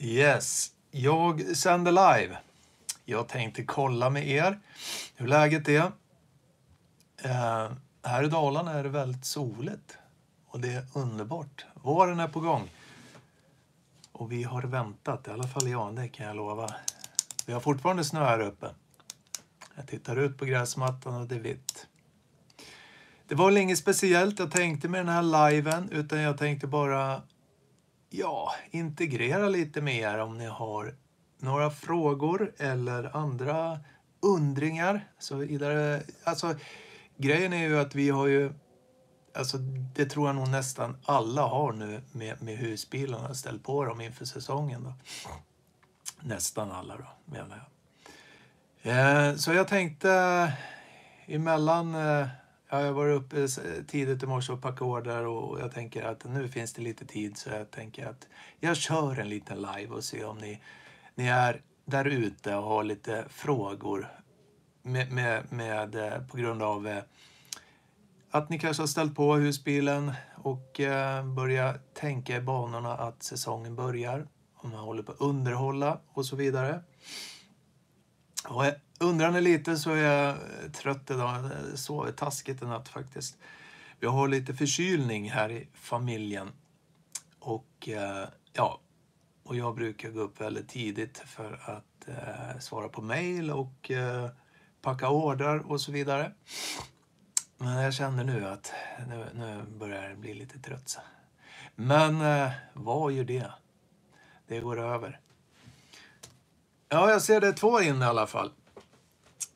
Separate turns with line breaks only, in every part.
Yes, jag sänder live. Jag tänkte kolla med er hur läget är. Här i Dalarna är det väldigt soligt och det är underbart. Våren är på gång. Och vi har väntat, i alla fall jag, det kan jag lova. Vi har fortfarande snö här uppe. Jag tittar ut på gräsmattan och det är vitt. Det var väl inget speciellt jag tänkte med den här liven, utan jag tänkte bara integrera lite med er om ni har några frågor eller andra undringar. Så vidare. Alltså, grejen är ju att vi har ju, alltså det tror jag nog nästan alla har nu med husbilarna ställt på dem inför säsongen då. Nästan alla då, menar jag. Så jag tänkte emellan, jag var uppe tidigt i morse och packade order och jag tänker att nu finns det lite tid, så jag tänker att jag kör en liten live och ser om ni är där ute och har lite frågor med på grund av att ni kanske har ställt på husbilen och börjar tänka i banorna att säsongen börjar, om man håller på att underhålla och så vidare. Och undrar ni lite så är jag trött idag. Jag sover taskigt i natt faktiskt. Vi har lite förkylning här i familjen. Och och jag brukar gå upp väldigt tidigt för att svara på mejl och packa order och så vidare. Men jag känner nu att nu börjar det bli lite trött. Men vad gör det? Det går över. Ja, jag ser det 2 in i alla fall.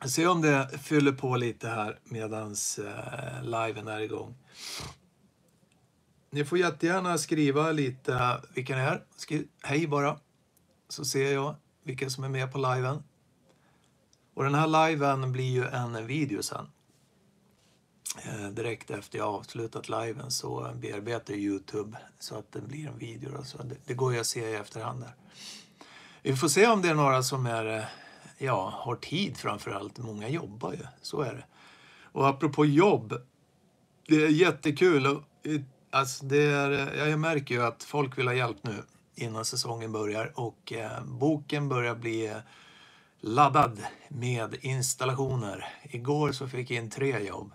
Se om det fyller på lite här medans liven är igång. Ni får jättegärna skriva lite vilka ni är. Skriv hej bara. Så ser jag vilka som är med på liven. Och den här liven blir ju en video sen. Direkt efter jag avslutat liven så bearbetar YouTube så att det blir en video. Då. Så det går ju att se i efterhand där. Vi får se om det är några som är... har tid framförallt. Många jobbar ju, så är det. Och apropå jobb, det är jättekul. Alltså jag märker ju att folk vill ha hjälp nu innan säsongen börjar. Och boken börjar bli laddad med installationer. Igår så fick jag in 3 jobb.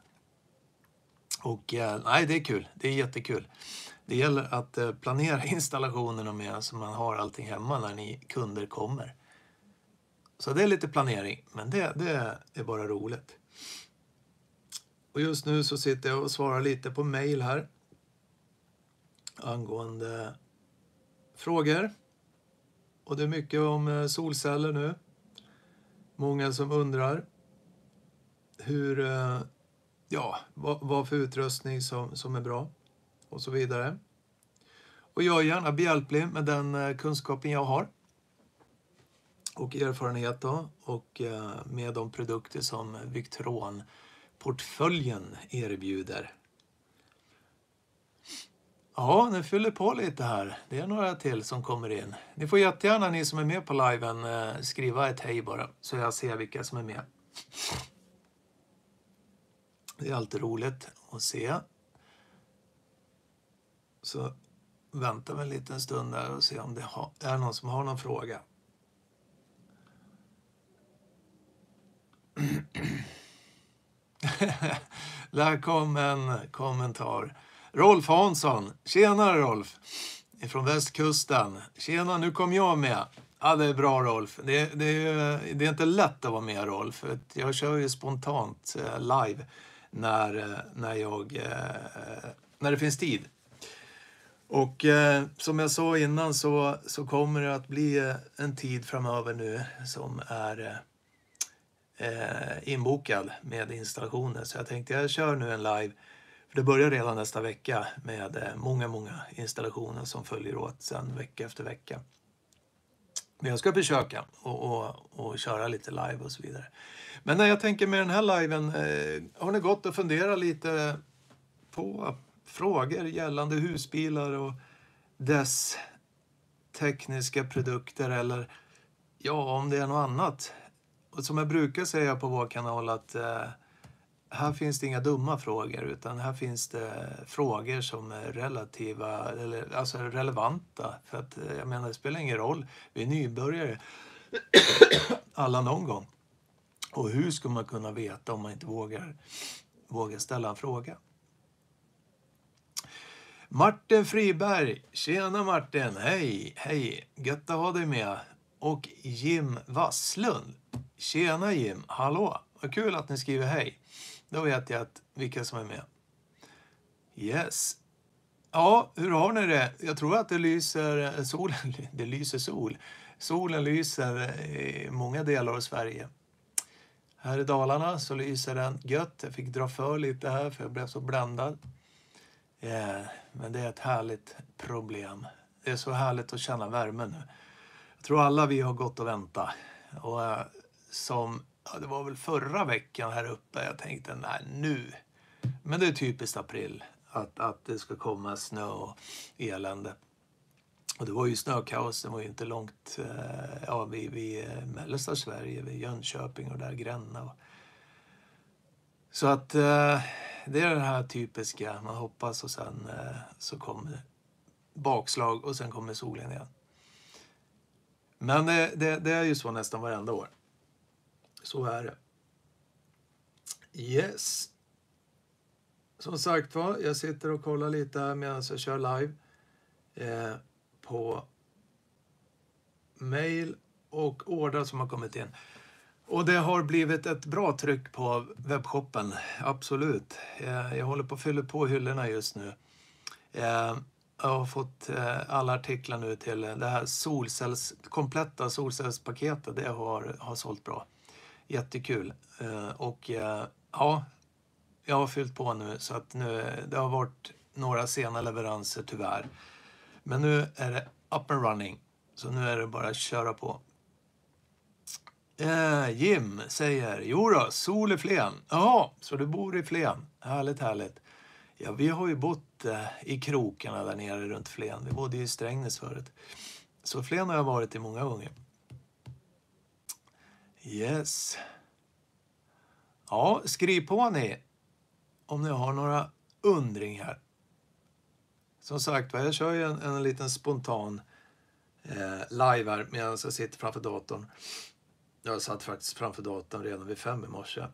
Och det är kul. Det är jättekul. Det gäller att planera installationerna med så man har allting hemma när ni kunder kommer. Så det är lite planering, men det är bara roligt. Och just nu så sitter jag och svarar lite på mejl här. Angående frågor. Och det är mycket om solceller nu. Många som undrar hur, vad för utrustning som är bra. Och så vidare. Och jag är gärna behjälplig med den kunskapen jag har. Och erfarenhet då. Och med de produkter som Victron-portföljen erbjuder. Ja, nu fyller på lite här. Det är några till som kommer in. Ni får jättegärna, ni som är med på liven, skriva ett hej bara. Så jag ser vilka som är med. Det är alltid roligt att se. Så väntar vi en liten stund där och se om det är någon som har någon fråga. Där kom en kommentar. Rolf Hansson. Tjena Rolf. Från västkusten. Tjena, nu kom jag med. Ja, det är bra Rolf. Det är inte lätt att vara med Rolf. För jag kör ju spontant live när det finns tid. Och som jag sa innan så kommer det att bli en tid framöver nu som är inbokad med installationer. Så jag tänkte jag kör nu en live. För det börjar redan nästa vecka med många installationer som följer åt sen vecka efter vecka. Men jag ska försöka och köra lite live och så vidare. Men när jag tänker med den här liven, har ni gått och fundera lite på frågor gällande husbilar och dess tekniska produkter eller om det är något annat. Och som jag brukar säga på vår kanal att här finns det inga dumma frågor, utan här finns det frågor som är relativa, eller alltså relevanta. För att jag menar, det spelar ingen roll. Vi är nybörjare alla någon gång. Och hur ska man kunna veta om man inte vågar ställa en fråga? Martin Friberg, tjena Martin, hej, gött att ha dig med. Och Jim Vasslund, tjena Jim, hallå, vad kul att ni skriver hej. Då vet jag vilka som är med. Yes. Ja, hur har ni det? Jag tror att det lyser sol. Solen lyser i många delar av Sverige. Här i Dalarna så lyser den gött. Jag fick dra för lite här för jag blev så bländad. Men det är ett härligt problem. Det är så härligt att känna värmen nu. Jag tror alla vi har gått och väntat. Och det var väl förra veckan här uppe. Jag tänkte, nej nu. Men det är typiskt april. Att det ska komma snö och elände. Och det var ju snökaos. Det var ju inte långt vid mellersta Sverige. Vid Jönköping och där Gränna. Så att det är det här typiska. Man hoppas och sen så kommer bakslag och sen kommer solen igen. Men det är ju så nästan varenda år. Så är det. Yes. Som sagt var, jag sitter och kollar lite här medan jag kör live. På mail och ordrar som har kommit in. Och det har blivit ett bra tryck på webbshoppen, absolut. Jag håller på att fylla på hyllorna just nu. Jag har fått alla artiklar nu till det här kompletta solcellspaketet. Det har sålt bra. Jättekul. Och ja, jag har fyllt på nu så att nu, det har varit några sena leveranser tyvärr. Men nu är det up and running. Så nu är det bara att köra på. Jim säger, jodå, sol i Flen. Jaha, så du bor i Flen. Härligt. Ja, vi har ju bott i krokarna där nere runt Flen. Vi bodde i Strängnäs förut. Så Flen har jag varit i många gånger. Yes. Ja, skriv på ni om ni har några undringar. Som sagt, jag kör ju en liten spontan live här medan jag sitter framför datorn. Jag satt faktiskt framför datorn redan vid 5 i morse.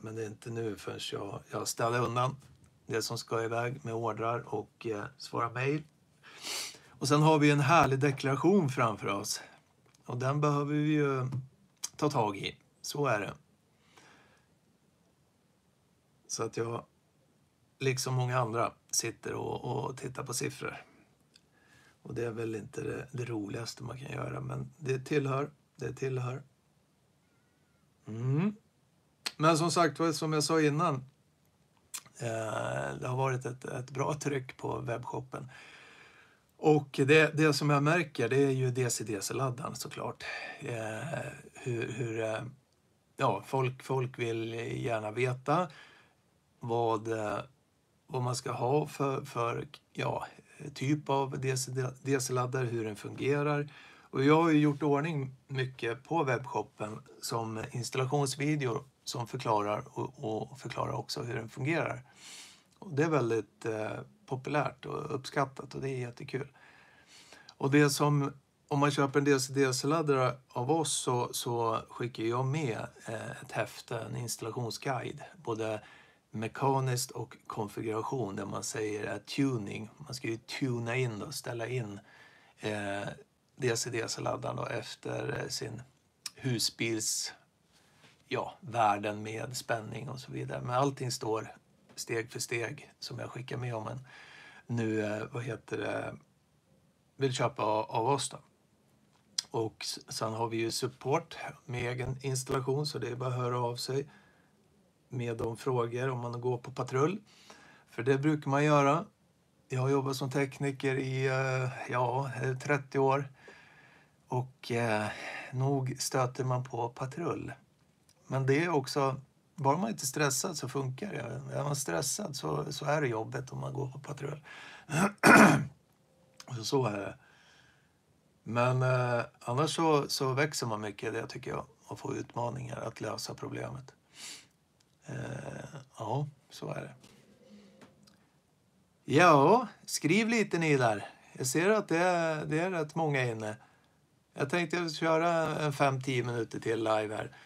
Men det är inte nu förrän jag ställer undan det som ska iväg med ordrar och svara mejl. Och sen har vi en härlig deklaration framför oss. Och den behöver vi ju ta tag i. Så är det. Så att jag, liksom många andra, sitter och tittar på siffror. Och det är väl inte det roligaste man kan göra, men det tillhör. Men som sagt, som jag sa innan, det har varit ett bra tryck på webbshoppen. Och det som jag märker, det är ju DC-DC-laddaren såklart. Folk vill gärna veta vad man ska ha för typ av DC-laddare, hur den fungerar. Och jag har ju gjort ordning mycket på webbshoppen som installationsvideor som förklarar och förklarar också hur den fungerar. Och det är väldigt populärt och uppskattat och det är jättekul. Och det som, om man köper en DC-laddare av oss så skickar jag med ett häfte, en installationsguide, både mekaniskt och konfiguration där man säger tuning. Man ska ju tuna in och ställa in DC-laddaren då efter sin husbils värden med spänning och så vidare. Men allting står steg för steg som jag skickar med om en nu vill köpa av oss då. Och sen har vi ju support med egen installation, så det är bara att höra av sig med de frågor om man går på patrull. För det brukar man göra. Jag har jobbat som tekniker i 30 år. Och nog stöter man på patrull. Men det är också, bara man inte är stressad så funkar det. Är man stressad så är det jobbet om man går på patrull. Så är det. Men annars så växer man mycket, det tycker jag. Och får utmaningar att lösa problemet. Ja, så är det. Ja, skriv lite ni där. Jag ser att det är rätt många inne. Jag tänkte köra en 5-10 minuter till live här.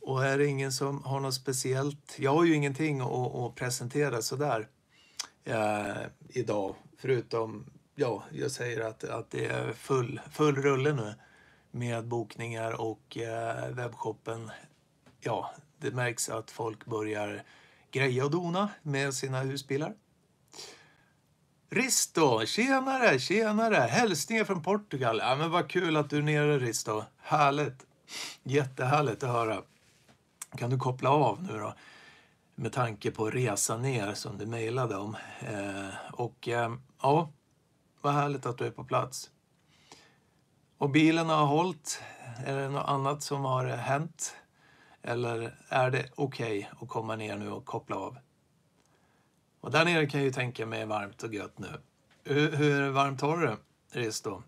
Och är det ingen som har något speciellt? Jag har ju ingenting att presentera sådär idag. Förutom, ja, jag säger att det är full rulle nu med bokningar och webbshoppen. Ja, det märks att folk börjar greja och dona med sina husbilar. Risto, tjenare! Hälsningar från Portugal. Ja, men vad kul att du är nere, Risto. Härligt. Jättehärligt att höra. Kan du koppla av nu då? Med tanke på resa ner som du mejlade om. Ja, vad härligt att du är på plats. Och bilen har hållit. Är det något annat som har hänt? Eller är det okej att komma ner nu och koppla av? Och där nere kan jag ju tänka mig varmt och gött nu. Hur varmt har du det, Risto?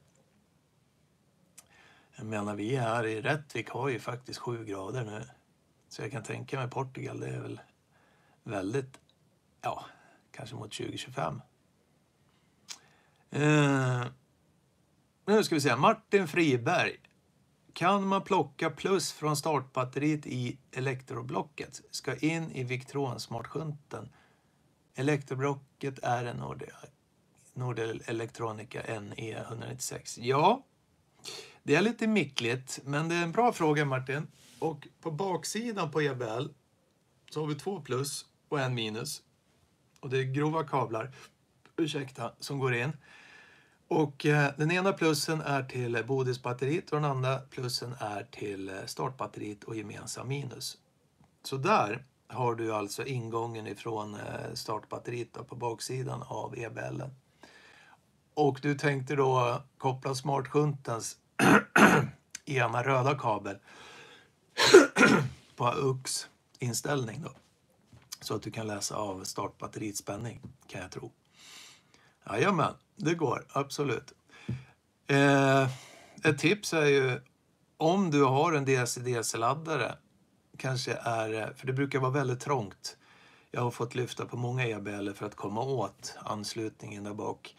Jag menar, vi här i Rättvik har ju faktiskt 7 grader nu. Så jag kan tänka mig Portugal, det är väl väldigt, ja, kanske mot 20-25. Nu ska vi se, Martin Friberg. Kan man plocka plus från startbatteriet i elektroblocket? Ska in i Victron smartskjunten. Elektroblocket är en Nordel Electronica NE196. Ja, det är lite mickligt, men det är en bra fråga, Martin. Och på baksidan på EBL så har vi 2 plus och 1 minus. Och det är grova kablar, som går in. Och den ena plussen är till bodisbatteriet och den andra plussen är till startbatteriet och gemensam minus. Så där har du alltså ingången ifrån startbatteriet på baksidan av EBL. Och du tänkte då koppla smartshuntens ena röda kabel på AUX inställning då. Så att du kan läsa av startbatteriets spänning, kan jag tro. Jajamän, det går, absolut. Ett tips är ju, om du har en DC-DC-laddare, kanske är, för det brukar vara väldigt trångt. Jag har fått lyfta på många EBL för att komma åt anslutningen där bak.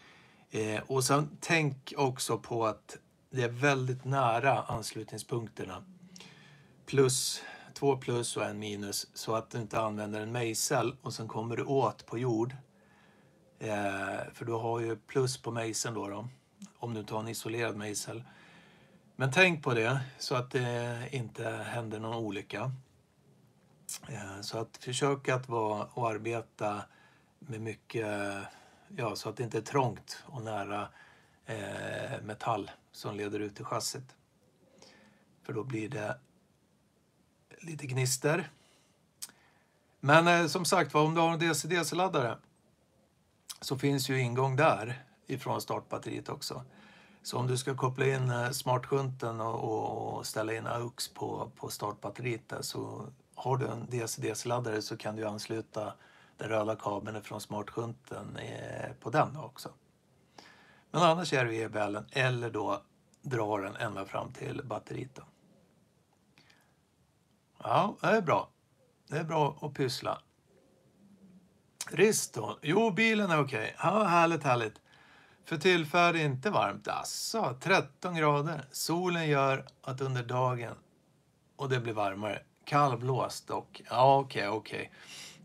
Och sen tänk också på att det är väldigt nära anslutningspunkterna. 2 plus och 1 minus, så att du inte använder en mejsel och sen kommer du åt på jord. För du har ju plus på mejseln då, om du inte har en isolerad mejsel. Men tänk på det så att det inte händer någon olycka. Så att försöka att arbeta med mycket, ja, så att det inte är trångt och nära metall som leder ut i chassit. För då blir det lite gnister. Men som sagt, om du har en DC-DC-laddare så finns ju ingång där ifrån startbatteriet också. Så om du ska koppla in smartskjunten och ställa in AUX på startbatteriet där, så har du en DC-DC-laddare så kan du ansluta den röda kabeln från smartskjunten på den också. Men annars är det EBL eller då drar den ända fram till batteriet då. Ja, det är bra. Det är bra att pyssla. Risto. Jo, bilen är okej. Ja, härligt. För tillfället är inte varmt. Alltså, 13 grader. Solen gör att under dagen och det blir varmare. Kallblåst dock. Ja, okej.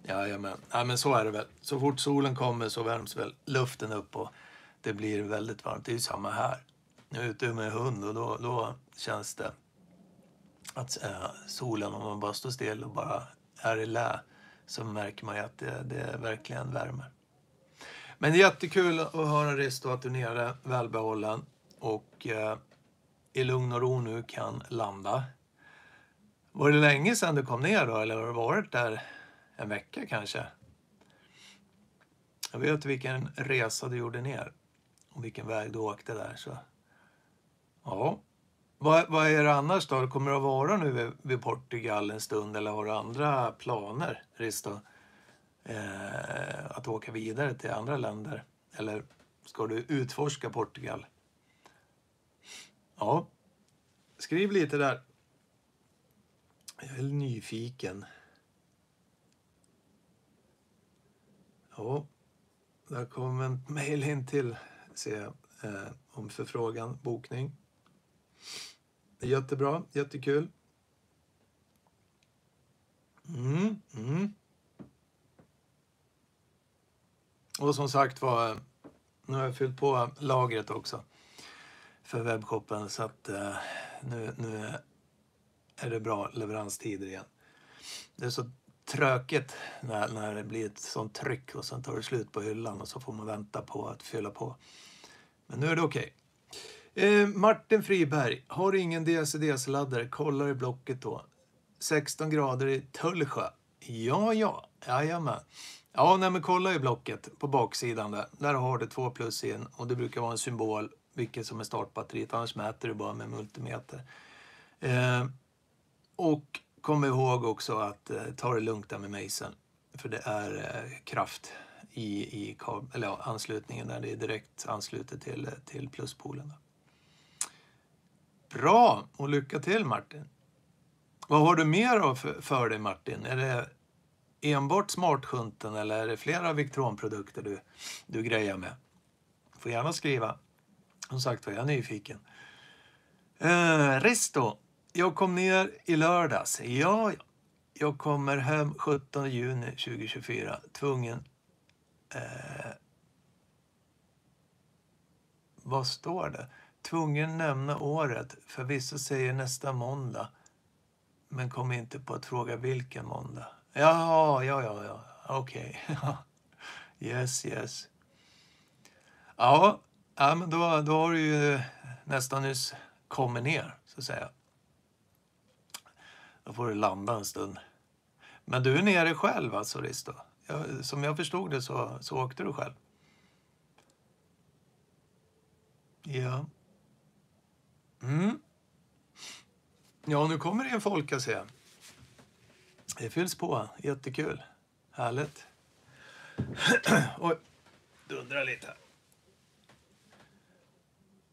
Jajamän. Ja, men så är det väl. Så fort solen kommer så värms väl luften upp och det blir väldigt varmt. Det är ju samma här. Jag är ute med hund och då känns det att solen, om man bara står still och bara är i lä, så märker man ju att det verkligen värmer. Men det är jättekul att höra Risto att du är nere, välbehållen och i lugn och ro nu kan landa. Var det länge sedan du kom ner då, eller har du varit där en vecka kanske? Jag vet vilken resa du gjorde ner och vilken väg du åkte där. Så. Ja. Vad är det annars då? Kommer du att vara nu vid Portugal en stund eller har du andra planer, Risto? Att åka vidare till andra länder? Eller ska du utforska Portugal? Ja, skriv lite där. Jag är nyfiken. Ja, där kom en mejl in till om förfrågan, bokning. Det är jättebra, jättekul. Och som sagt var, nu har jag fyllt på lagret också för webbshoppen, så att nu är det bra leveranstider igen. Det är så tröket när det blir ett sånt tryck och sen tar det slut på hyllan och så får man vänta på att fylla på. Men nu är det okej. Martin Friberg, har ingen DC-DC-laddare, kollar i blocket då. 16 grader i Tullsjö. Jajamän. Ja, men kolla i blocket på baksidan där. Där har du 2 plus in och det brukar vara en symbol vilket som är startbatteriet, annars mäter du bara med multimeter. Och kom ihåg också att ta det lugnt där med mejseln, för det är kraft i anslutningen där, det är direkt anslutet till pluspolen. Bra, och lycka till Martin. Vad har du mer för dig Martin? Är det enbart smartskjunten eller är det flera Victron-produkter du grejer med? Får gärna skriva. Som sagt var jag nyfiken. Risto, jag kom ner i lördags. Ja. Jag kommer hem 17 juni 2024. Tvungen. Vad står det? Tvungen nämna året. För vissa säger nästa måndag. Men kom inte på att fråga vilken måndag. Ja. Okej. Yes. Ja, men då har du ju nästan nyss kommit ner, så att säga. Då får du landa en stund. Men du är nere själv alltså, Risto. Som jag förstod det så åkte du själv. Ja. Ja, nu kommer det en folka, se. Det fylls på. Jättekul. Härligt. Oj, dundrar lite här.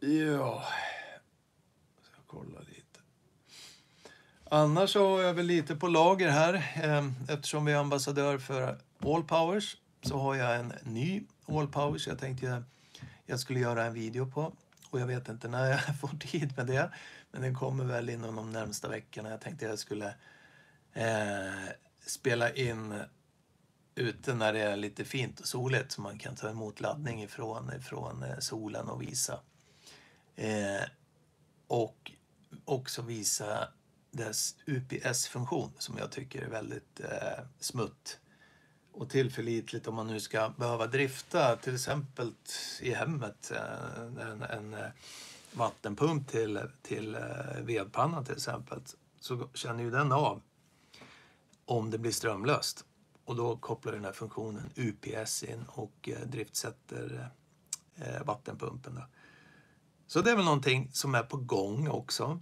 Ja. Så jag kollar lite. Annars så har jag väl lite på lager här. Eftersom vi är ambassadör för All Powers så har jag en ny All Powers. Jag tänkte jag skulle göra en video på. Och jag vet inte när jag får tid med det. Men den kommer väl inom de närmsta veckorna. Jag tänkte jag skulle spela in ute när det är lite fint och soligt. Så man kan ta emot laddning ifrån solen och visa. Och också visa dess UPS-funktion som jag tycker är väldigt smutt och tillförlitligt om man nu ska behöva drifta till exempel i hemmet en vattenpump till vedpannan till exempel, så känner ju den av om det blir strömlöst och då kopplar den här funktionen UPS in och driftsätter vattenpumpen då. Så det är väl någonting som är på gång också.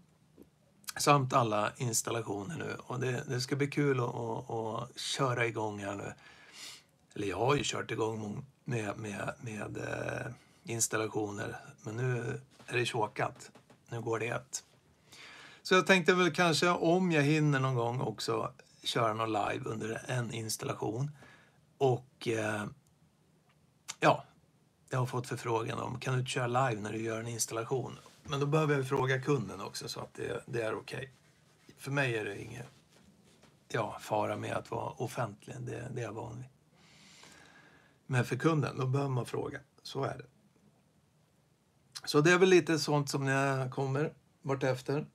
Samt alla installationer nu. Och det ska bli kul att köra igång här nu. Eller jag har ju kört igång med installationer. Men nu är det tjåkat. Nu går det ett. Så jag tänkte väl kanske om jag hinner någon gång också köra någon live under en installation. Och ja, jag har fått förfrågan om kan du köra live när du gör en installation. Men då behöver jag fråga kunden också så att det är okej. För mig är det ingen fara med att vara offentlig. Det är jag van vid. Men för kunden, då behöver man fråga. Så är det. Så det är väl lite sånt som jag kommer vartefter.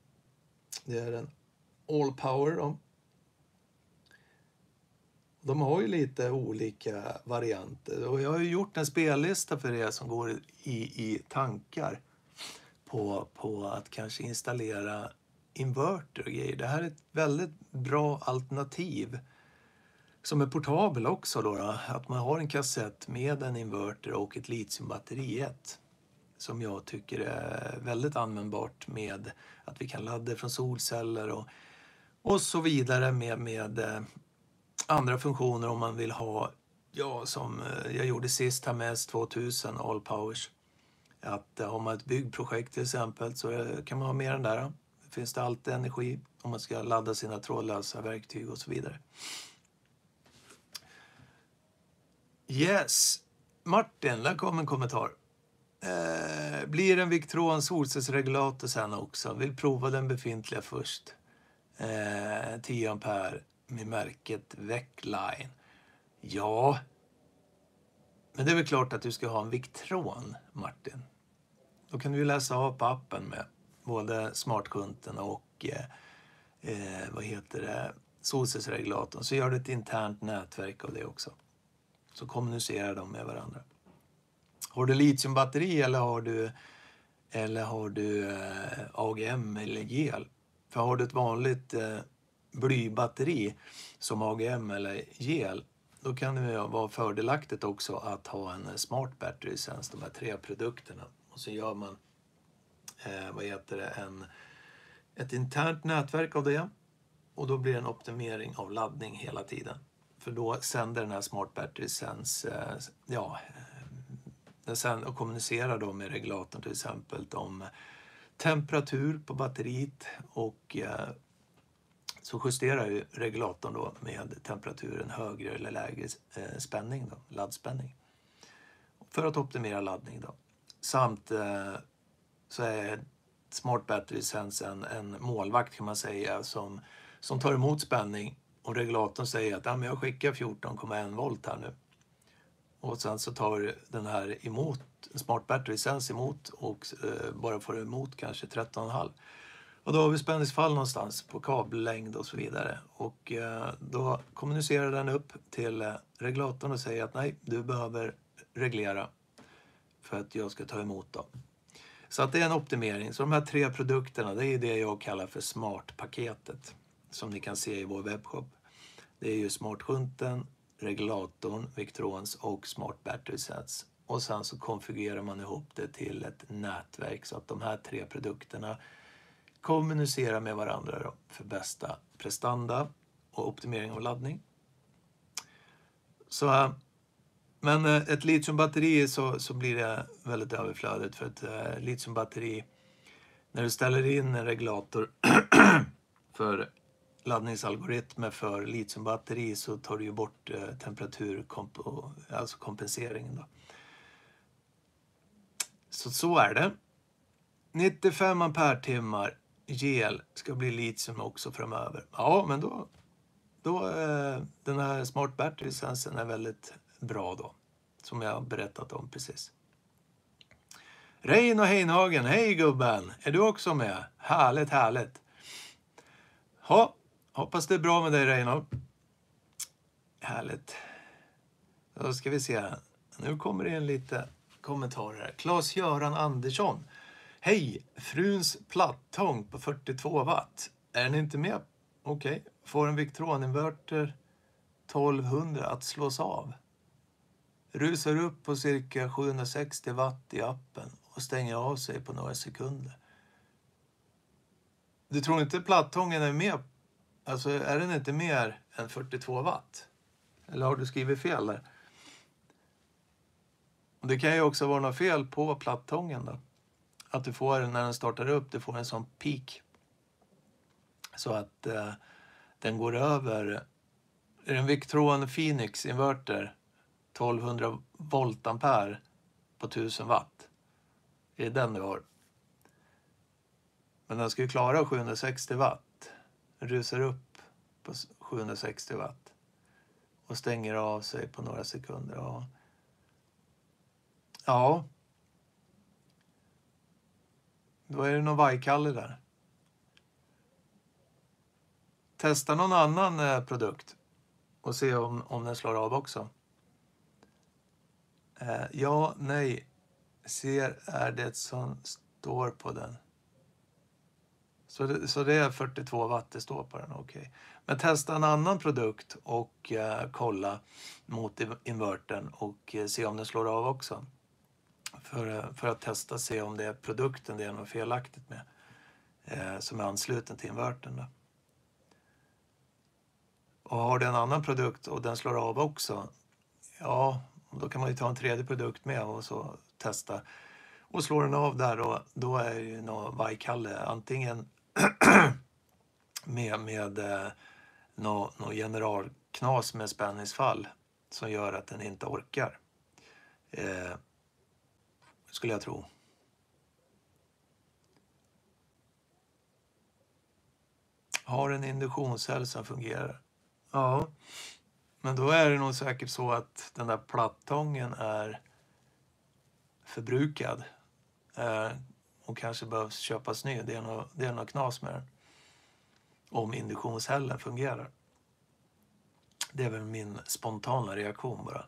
Det är en All Power då. De har ju lite olika varianter. Och jag har ju gjort en spellista för er som går i tankar på att kanske installera inverter och grejer. Det här är ett väldigt bra alternativ som är portabel också då. Att man har en kassett med en inverter och ett litiumbatteri som jag tycker är väldigt användbart med att vi kan ladda från solceller och så vidare med andra funktioner om man vill ha, som jag gjorde sist här med S2000 All Powers. Att har man ett byggprojekt till exempel så kan man ha mer än där. Det finns det alltid energi om man ska ladda sina trådlösa verktyg och så vidare. Yes. Martin, där kom en kommentar. Blir en Victron solcellsregulator sen också. Vill prova den befintliga först. 10 ampere med märket Vecline. Ja. Men det är väl klart att du ska ha en Victron, Martin. Då kan du läsa av på appen med både smartkunten och solcellsregulatorn. Så gör du ett internt nätverk av det också. Så kommunicerar de med varandra. Har du litiumbatteri eller har du AGM eller gel? För har du ett vanligt blybatteri som AGM eller gel, då kan det vara fördelaktigt också att ha en smart battery sense, de här 3 produkterna. Och så gör man ett internt nätverk av det. Och då blir det en optimering av laddning hela tiden. För då sänder den här smart battery sense den sen och kommunicerar då med regulatorn till exempel om temperatur på batteriet och så justerar ju regulatorn då med temperaturen högre eller lägre spänning då, laddspänning. För att optimera laddning då. Samt så är smart battery sense en målvakt kan man säga som tar emot spänning och regulatorn säger att men jag skickar 14,1 volt här nu. Och sen så tar den här emot, smart battery sense emot och bara får emot kanske 13,5. Och då har vi spänningsfall någonstans på kabellängd och så vidare. Och då kommunicerar den upp till regulatorn och säger att nej, du behöver reglera för att jag ska ta emot då. Så att det är en optimering. Så de här 3 produkterna, det är det jag kallar för smart-paketet. Som ni kan se i vår webbshop. Det är ju smartskjunten, regulatorn, Victrons och smart battery sets. Och sen så konfigurerar man ihop det till ett nätverk så att de här 3 produkterna kommunicerar med varandra då för bästa prestanda och optimering av laddning. Så, men ett litiumbatteri så blir det väldigt överflödigt för ett litiumbatteri, när du ställer in en regulator för laddningsalgoritmer för litiumbatteri så tar du ju bort temperatur, alltså kompenseringen då. Så är det. 95 ampere-timmar gel ska bli litium också framöver. Ja, men då den här smart battery sensen är väldigt bra då. Som jag har berättat om precis. Rein och Heinhagen, hej gubben! Är du också med? Härligt. Ja, hoppas det är bra med dig Reinhold. Härligt. Då ska vi se. Nu kommer det in lite kommentarer. Claes-Göran Andersson. Hej, fruns plattång på 42 watt. Är den inte med? Okej. Får en Victron-inverter 1200 att slås av. Rusar upp på cirka 760 watt i appen och stänger av sig på några sekunder. Du tror inte plattången är med? Alltså är den inte mer än 42 watt? Eller har du skrivit fel där? Och det kan ju också vara något fel på plattången då. Att du får, när den startar upp, du får en sån peak. Så att den går över. Är en Victron Phoenix inverter 1200 voltampere på 1000 watt. Det är den du har. Men den ska ju klara 760 watt. Den rusar upp på 760 watt. Och stänger av sig på några sekunder. Ja. Då är det någon vajkalle där. Testa någon annan produkt. Och se om den slår av också. Ja, nej. Ser är det som står på den. Så det är 42 watt det står på den, okej. Men testa en annan produkt och kolla mot invertern och se om den slår av också. För att testa se om det är produkten det är något felaktigt med. Som är ansluten till invertern då. Och har du en annan produkt och den slår av också. Ja, då kan man ju ta en tredje produkt med och så testa. Och slår den av där då är det ju någon vajkalle. Antingen med någon generalknas med spänningsfall. som gör att den inte orkar. Skulle jag tro. Har en induktionscell som fungerar? Ja, men då är det nog säkert så att den där plattången är förbrukad. Och kanske behövs köpas ny. Det är något knas med den. Om induktionscellen fungerar. Det är väl min spontana reaktion bara.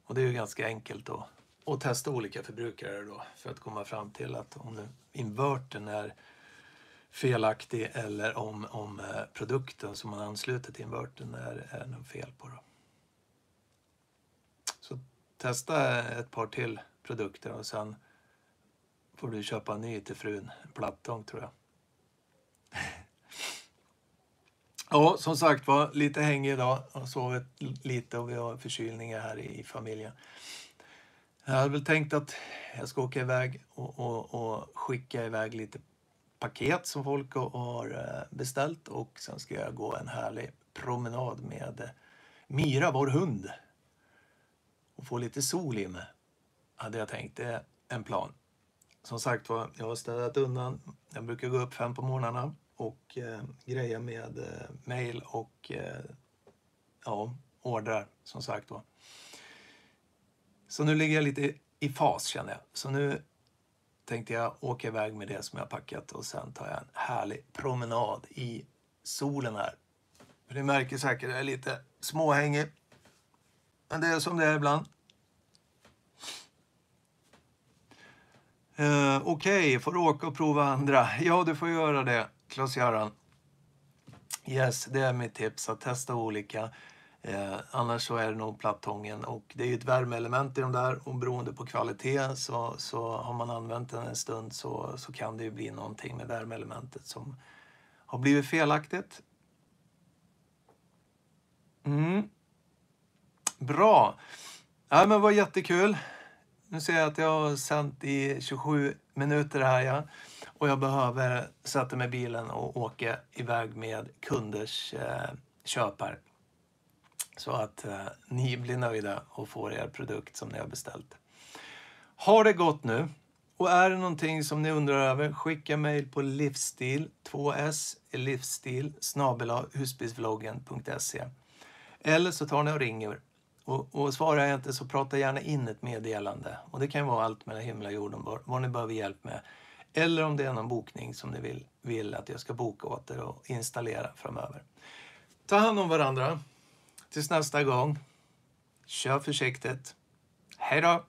Och det är ju ganska enkelt då. Och testa olika förbrukare då. För att komma fram till att om invertern är felaktig eller om produkten som man ansluter till invertern är något fel på då. Så testa ett par till produkter och sen får du köpa en ny till frun. En plattång tror jag. Ja, som sagt var, lite hängig idag och sovit lite och vi har förkylningar här i familjen. Jag hade väl tänkt att jag ska åka iväg och skicka iväg lite paket som folk har beställt och sen ska jag gå en härlig promenad med Mira, vår hund, och få lite sol i mig. Hade jag tänkt, det är en plan. Som sagt var, jag har städat undan. Jag brukar gå upp 5 på morgnarna och greja med mail och ordrar, som sagt var. Så nu ligger jag lite i fas, känner jag. Så nu tänkte jag åka iväg med det som jag har packat och sen tar jag en härlig promenad i solen här. Ni märker säkert att jag är lite småhängig. Men det är som det är ibland. Okej, får du åka och prova andra? Ja, du får göra det, Claes-Göran. Yes, det är mitt tips, att testa olika. Annars så är det nog plattången. Och det är ju ett värmeelement i de där. Och beroende på kvalitet så har man använt den en stund så kan det ju bli någonting med värmeelementet som har blivit felaktigt. Bra. Ja, men vad jättekul. Nu ser jag att jag har sänt i 27 minuter här, ja. Och jag behöver sätta mig i bilen och åka iväg med kunders köpare. Så att ni blir nöjda och får er produkt som ni har beställt. Ha det gott nu. Och är det någonting som ni undrar över, skicka mejl på livsstil, 2s, livsstil, @husbilsvloggen.se. Eller så tar ni och ringer. Och svarar jag inte så prata gärna in ett meddelande. Och det kan vara allt mellan himmel och jorden, vad ni behöver hjälp med. Eller om det är någon bokning som ni vill att jag ska boka åt er och installera framöver. Ta hand om varandra. Tills nästa gång. Kör försiktigt. Hej då!